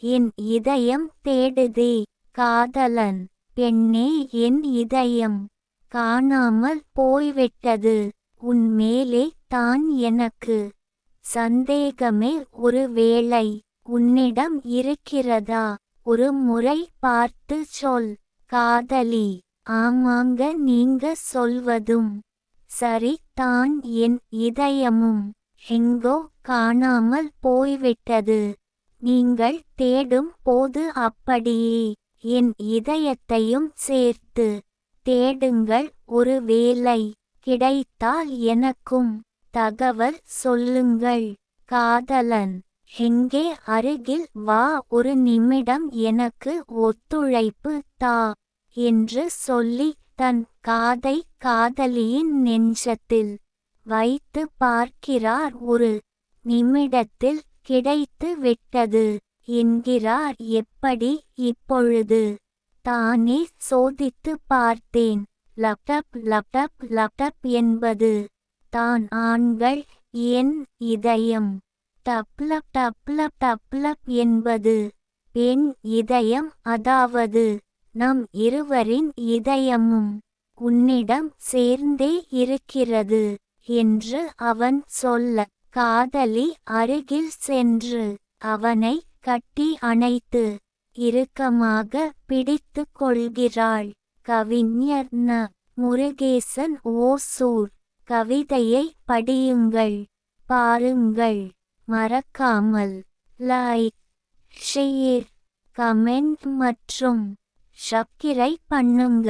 என் இதயம் தேடுதே. காதலன். பெண்ணே, என் இதயம் காணாமல் போய்விட்டது. உன் மேலே தான் எனக்கு சந்தேகமே. ஒரு வேளை உன்னிடம் இருக்கிறதா? ஒரு முறை பார்த்து சொல். காதலி. ஆமாங்க, நீங்க சொல்வதும் சரி தான். என் இதயமும் எங்கோ காணாமல் போய்விட்டது. நீங்கள் தேடும் போது அப்படியே என் இதயத்தையும் சேர்த்து தேடுங்கள். ஒரு வேளை கிடைத்தால் எனக்கும் தகவல் சொல்லுங்கள். காதலன். எங்கே அருகில் வா, ஒரு நிமிடம் எனக்கு ஒத்துழைப்பு தா என்று சொல்லி தன் காதை காதலியின் நெஞ்சத்தில் வைத்து பார்க்கிறார். ஒரு நிமிடத்தில் கிடைத்து விட்டது என்கிறார். எப்படி இப்பொழுது தானே சோதித்து பார்த்தேன். லப்டப் லப்டப் லப்டப் என்பது தான் ஆண்கள். என் இதயம் டப்லப் டப்லப் டப்லப் என்பது பெண் இதயம். அதாவது நம் இருவரின் இதயமும் உன்னிடம் சேர்ந்தே இருக்கிறது என்று அவன் சொல்ல, காதலி அருகில் சென்று அவனை கட்டி அணைத்து இறுக்கமாக பிடித்து கொள்கிறாள். கவிஞர் ந. முருகேசன் ஓசூர். கவிதையை படியுங்கள், பாருங்கள். மறக்காமல் லைக், ஷேர், கமெண்ட் மற்றும் சப்ஸ்கிரைப் பண்ணுங்க.